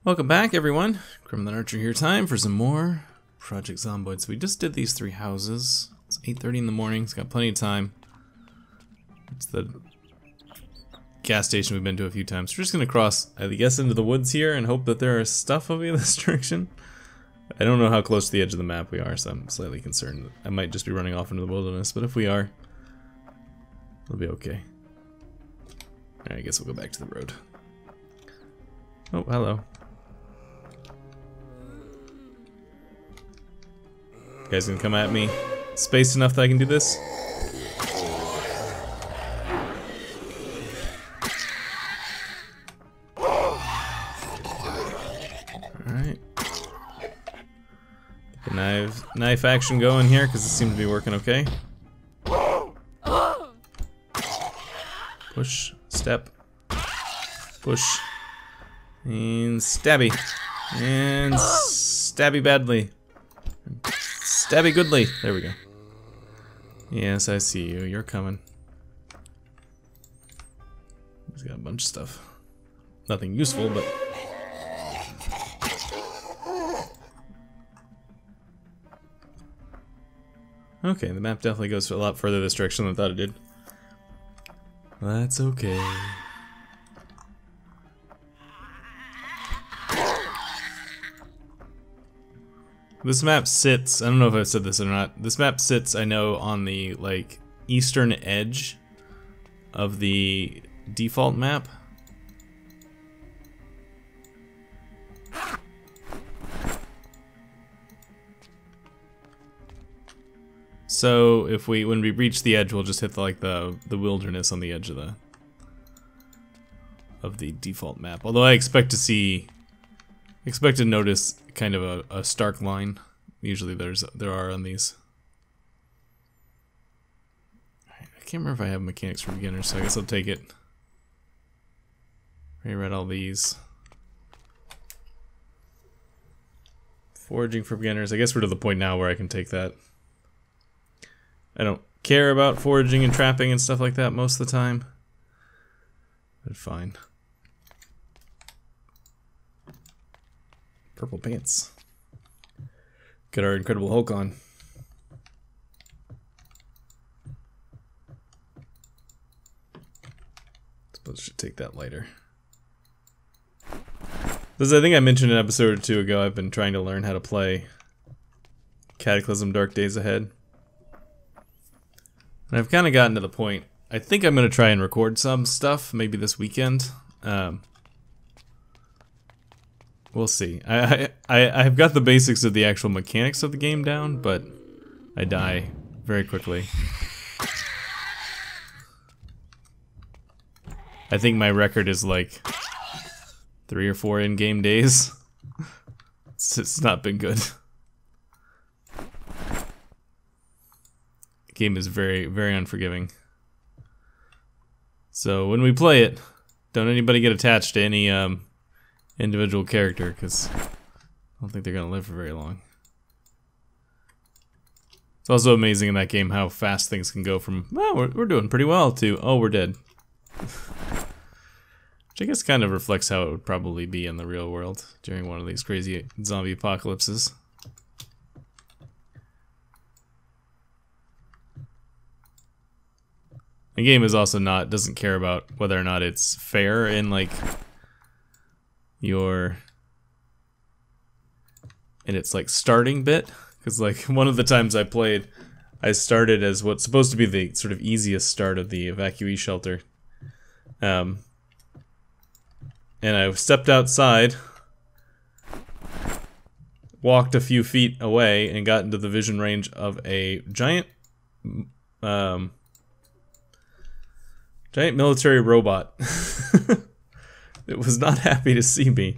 Welcome back, everyone. Criminal Archer here. Time for some more Project Zomboid. So we just did these 3 houses. It's 8:30 in the morning. It's got plenty of time. It's the gas station we've been to a few times. We're just gonna cross, I guess, into the woods here and hope that there is stuff over this direction. I don't know how close to the edge of the map we are, so I'm slightly concerned that I might just be running off into the wilderness. But if we are, it'll be okay. Alright, I guess we'll go back to the road. Oh, hello. You guys gonna come at me? Space enough that I can do this? Alright. Get the knife action going here, because it seems to be working okay. Push, step, push, and stabby. And stabby badly. Stabby goodly. There we go. Yes, I see you. You're coming. He's got a bunch of stuff. Nothing useful, but... Okay, the map definitely goes a lot further this direction than I thought it did. That's okay. This map sits, I don't know if I've said this or not, this map sits, I know, on the, like, eastern edge of the default map. So, when we reach the edge, we'll just hit the wilderness on the edge of the default map. Although I expect to notice kind of a stark line. Usually there are on these. I can't remember if I have mechanics for beginners, so I guess I'll take it. I read all these. Foraging for beginners. I guess we're to the point now where I can take that. I don't care about foraging and trapping and stuff like that most of the time. But fine. Purple pants. Get our Incredible Hulk on. Suppose I should take that lighter. As I think I mentioned an episode or 2 ago, I've been trying to learn how to play Cataclysm Dark Days Ahead. And I've kind of gotten to the point, I think I'm going to try and record some stuff, maybe this weekend. We'll see. I've got the basics of the actual mechanics of the game down, but I die very quickly. I think my record is like 3 or 4 in-game days. It's not been good. The game is very, very unforgiving. So when we play it, don't anybody get attached to any individual character, because I don't think they're gonna live for very long. It's also amazing in that game how fast things can go from, well, we're doing pretty well, to, oh, we're dead. Which I guess kind of reflects how it would probably be in the real world during one of these crazy zombie apocalypses. The game is also doesn't care about whether or not it's fair in, like, its like starting bit, because like one of the times I played, I started as what's supposed to be the sort of easiest start of the evacuee shelter, and I stepped outside, walked a few feet away, and got into the vision range of a giant military robot. It was not happy to see me.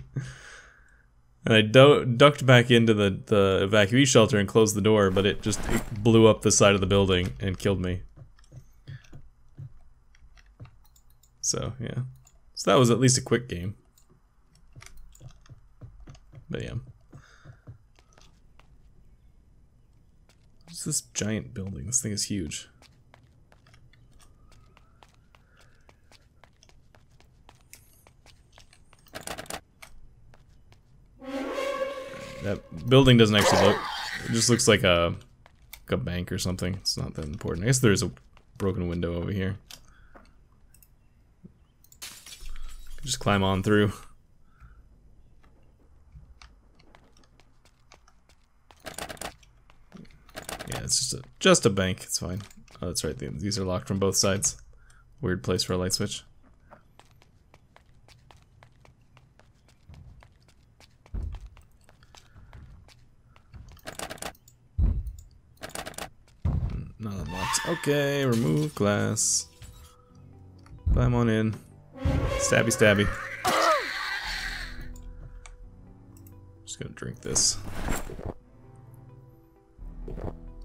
And I ducked back into the evacuee shelter and closed the door, but it blew up the side of the building and killed me. So, yeah. So that was at least a quick game. But yeah. What's this giant building? This thing is huge. That building doesn't actually look... It just looks like a bank or something. It's not that important. I guess there's a broken window over here. Just climb on through. Yeah, it's just a bank. It's fine. Oh, that's right. These are locked from both sides. Weird place for a light switch. Not unlocked. Okay, remove glass. Climb on in. Stabby, stabby. Just gonna drink this.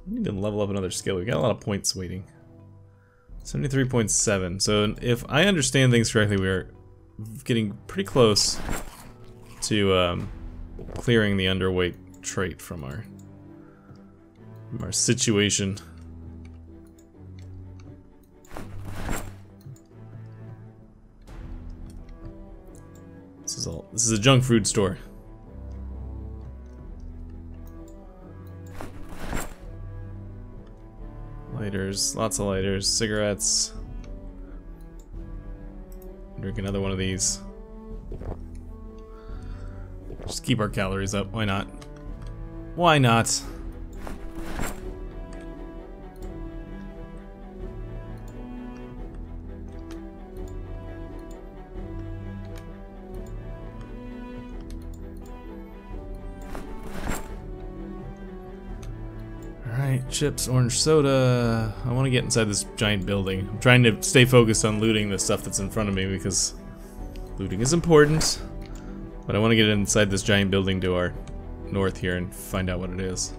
We need to level up another skill. We got a lot of points waiting. 73.7. So if I understand things correctly, we are getting pretty close to clearing the underweight trait from our situation. This is a junk food store. Lighters, lots of lighters, cigarettes. Drink another one of these. Just keep our calories up, why not? Why not? Alright, chips, orange soda. I want to get inside this giant building. I'm trying to stay focused on looting the stuff that's in front of me because looting is important. But I want to get inside this giant building to our north here and find out what it is.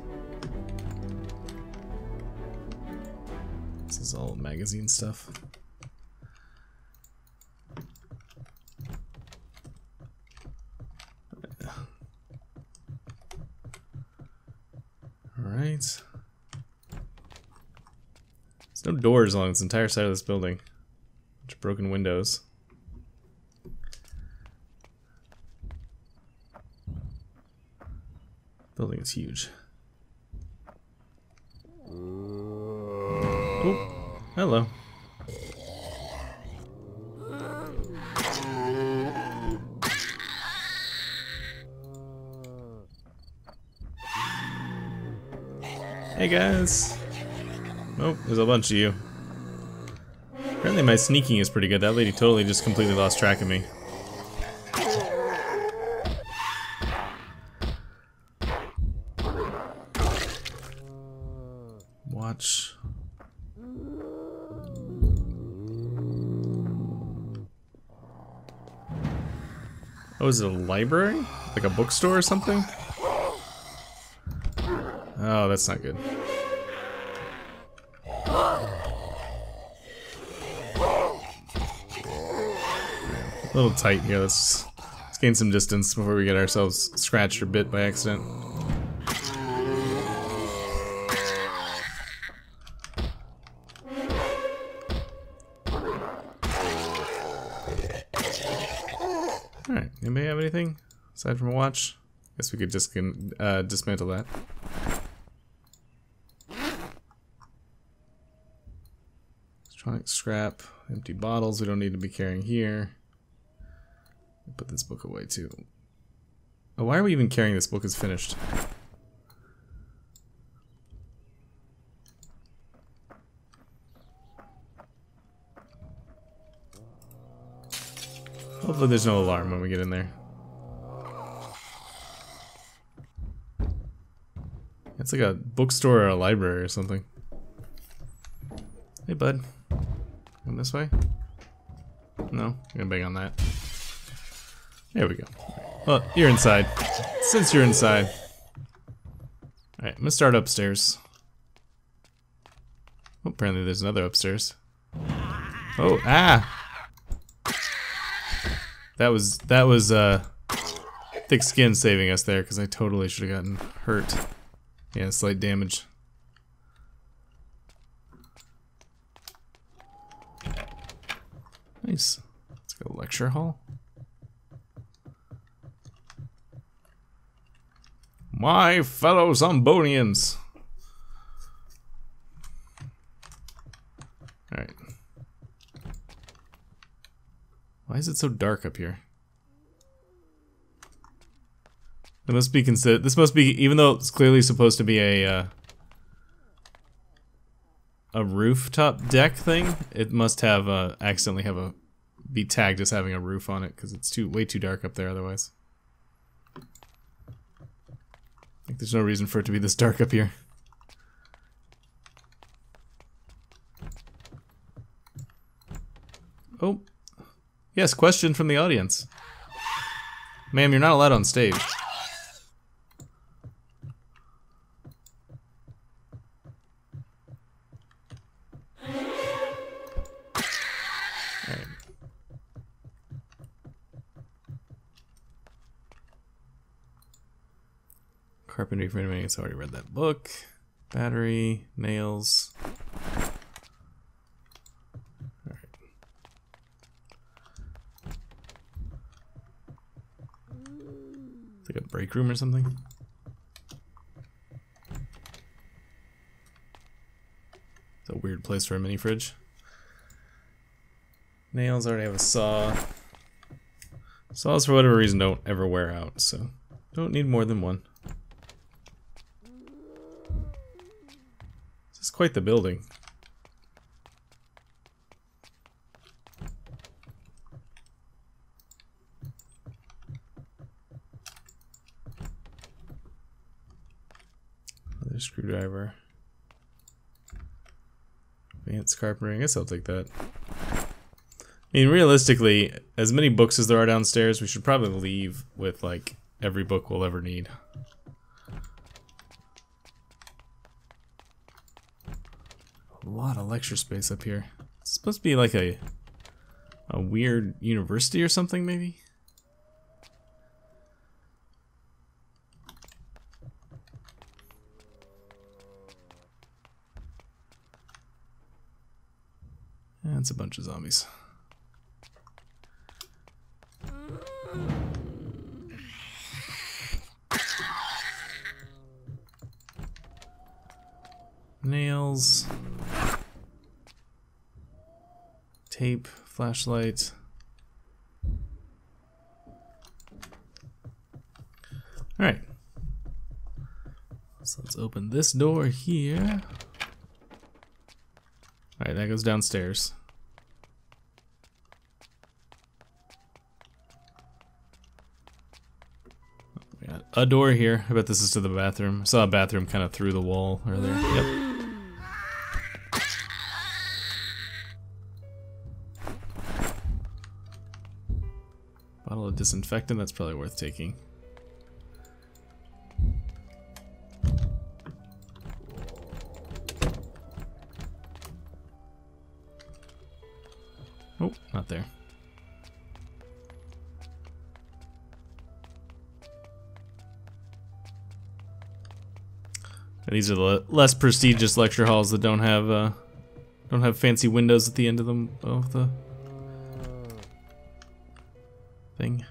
This is all magazine stuff. Alright. There's no doors along this entire side of this building. Bunch of broken windows. Building is huge. Oh, hello. Hey guys. Oh, there's a bunch of you. Apparently my sneaking is pretty good. That lady totally just completely lost track of me. Watch. Oh, is it a library? Like a bookstore or something? Oh, that's not good. A little tight here. Let's gain some distance before we get ourselves scratched or bit by accident. Alright, anybody have anything aside from a watch? Guess we could just dismantle that. Electronic scrap, empty bottles we don't need to be carrying here. Put this book away too. Oh, why are we even carrying this book? It's finished. Hopefully there's no alarm when we get in there. It's like a bookstore or a library or something. Hey bud. Going this way? No? I'm gonna bang on that. There we go. Well, you're inside. Since you're inside. Alright, I'm gonna start upstairs. Oh, apparently there's another upstairs. Oh, ah! That was thick skin saving us there, because I totally should have gotten hurt. Yeah, slight damage. Nice. Let's go lecture hall. My fellow Zombonians. Alright. Why is it so dark up here? It must be considered. This must be, even though it's clearly supposed to be a rooftop deck thing. It must have accidentally have be tagged as having a roof on it because it's way too dark up there otherwise. Like there's no reason for it to be this dark up here. Oh, yes. Question from the audience. Ma'am, you're not allowed on stage. Carpentry for animating, it's already read that book. Battery, nails. Alright. It's like a break room or something. It's a weird place for a mini fridge. Nails, already have a saw. Saws, for whatever reason, don't ever wear out, so don't need more than one. It's quite the building. Another screwdriver. Advanced carpentry. I guess I'll take that. I mean, realistically, as many books as there are downstairs, we should probably leave with, like, every book we'll ever need. A lot of lecture space up here. It's supposed to be like a weird university or something, maybe? And it's a bunch of zombies. Nails. Tape, flashlight. Alright. So let's open this door here. Alright, that goes downstairs. We got a door here. I bet this is to the bathroom. I saw a bathroom kind of through the wall earlier. Yep. Bottle of disinfectant, that's probably worth taking. Oh, not there. These are the less prestigious lecture halls that don't have fancy windows at the end of them of the thing.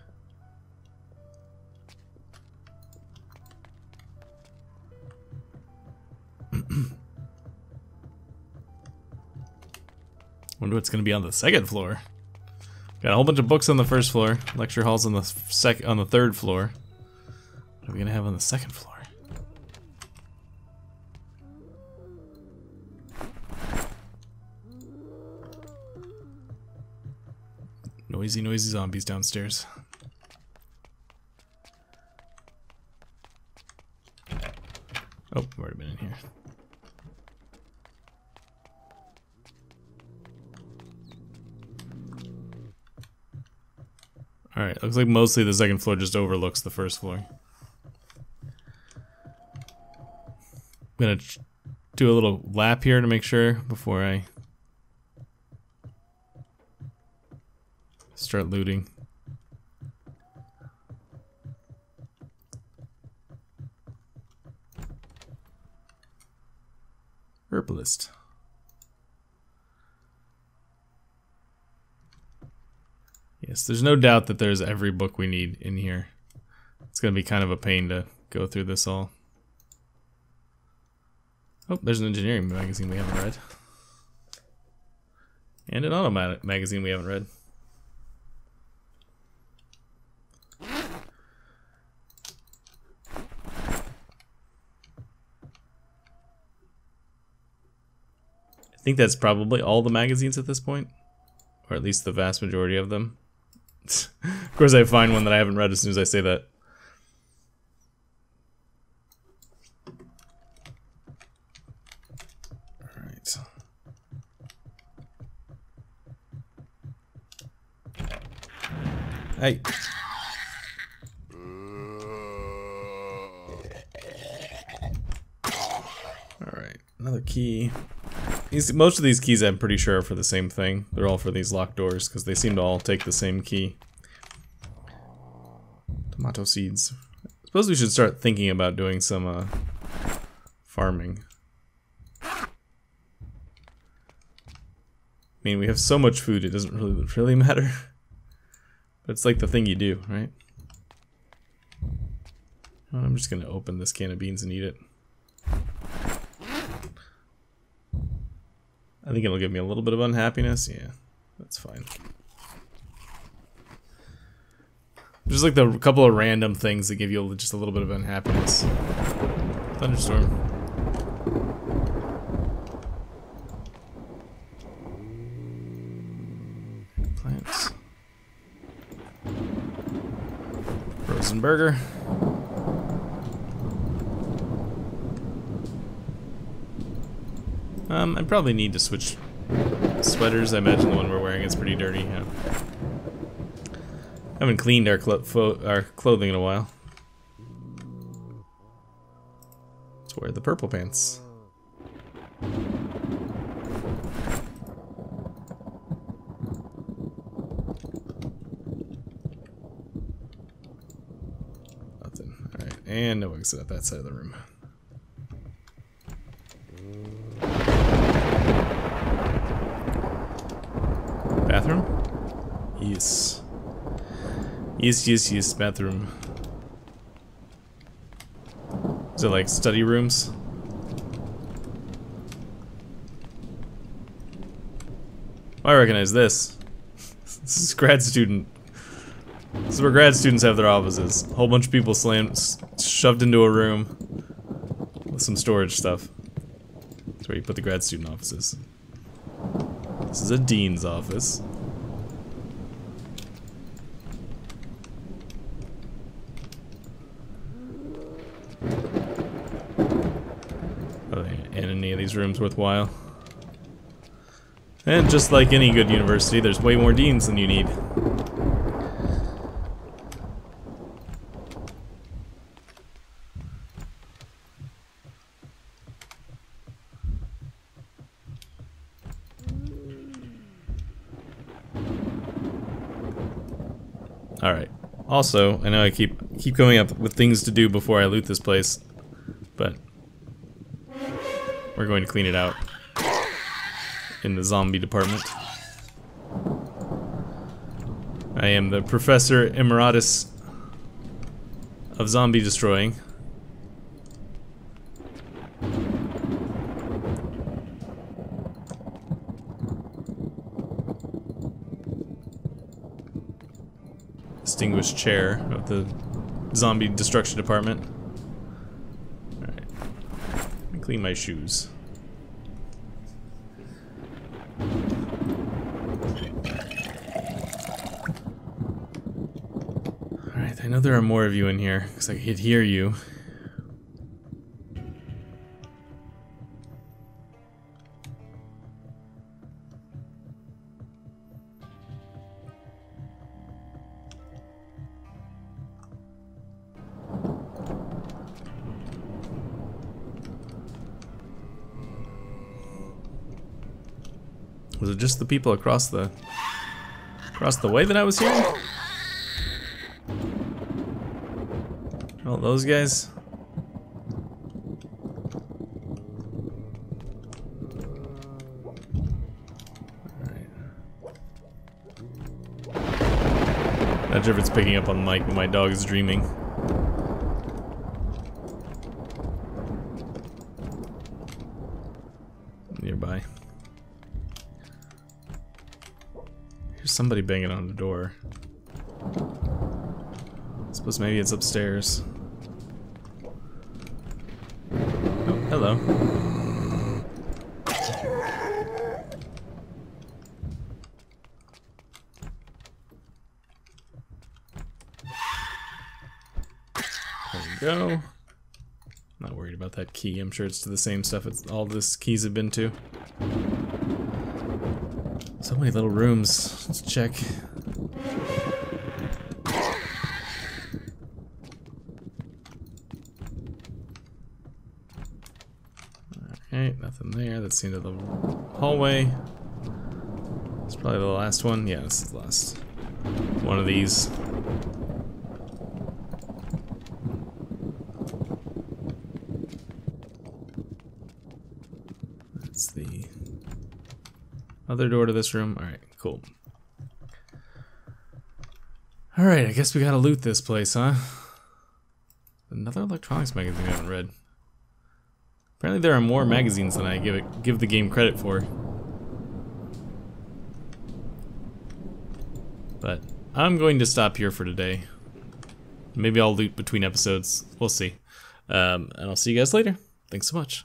Wonder what's gonna be on the second floor. Got a whole bunch of books on the first floor. Lecture halls on the third floor. What are we gonna have on the second floor? Noisy, noisy zombies downstairs. Oh, I've already been in here. Alright, looks like mostly the second floor just overlooks the first floor. I'm gonna do a little lap here to make sure before I start looting. Herbalist. Yes, there's no doubt that there's every book we need in here. It's gonna be kind of a pain to go through this all. Oh, there's an engineering magazine we haven't read. And an auto magazine we haven't read. I think that's probably all the magazines at this point. Or at least the vast majority of them. Of course I find one that I haven't read as soon as I say that. Alright. Hey. Alright, another key. Most of these keys I'm pretty sure are for the same thing. They're all for these locked doors because they seem to all take the same key. Tomato seeds. I suppose we should start thinking about doing some farming. I mean, we have so much food it doesn't really matter. But it's like the thing you do, right? I'm just gonna open this can of beans and eat it. I think it'll give me a little bit of unhappiness. Yeah, that's fine. Just like the couple of random things that give you just a little bit of unhappiness. Thunderstorm. Plants. Frozen burger. I probably need to switch sweaters. I imagine the one we're wearing is pretty dirty. Yeah. Haven't cleaned our clothing in a while. Let's wear the purple pants. Nothing. Alright, and no exit at that side of the room. Bathroom? Yes. Yes, bathroom. Is it like study rooms? Oh, I recognize this. This is grad student. This is where grad students have their offices. A whole bunch of people shoved into a room with some storage stuff. That's where you put the grad student offices. This is a dean's office. Are in any of these rooms worthwhile? And just like any good university, there's way more deans than you need. Alright. Also, I know I keep coming up with things to do before I loot this place, but we're going to clean it out in the zombie department. I am the Professor Emeritus of Zombie Destroying. Distinguished chair of the zombie destruction department. Alright. Let me clean my shoes. Alright, I know there are more of you in here, because I could hear you. Was it just the people across the way that I was hearing? Oh, those guys? Alright. Not sure if it's picking up on the mic, but my dog is dreaming. nearby. Here's somebody banging on the door. I suppose maybe it's upstairs. Oh, hello. There we go. Not worried about that key. I'm sure it's to the same stuff all this keys have been to. So many little rooms. Let's check. Alright, nothing there. That's the end of the hallway. It's probably the last one. Yeah, this is the last one of these. That's the other door to this room. Alright, cool. Alright, I guess we gotta loot this place, huh? Another electronics magazine I haven't read. Apparently there are more magazines than I give the game credit for. But I'm going to stop here for today. Maybe I'll loot between episodes. We'll see. And I'll see you guys later. Thanks so much.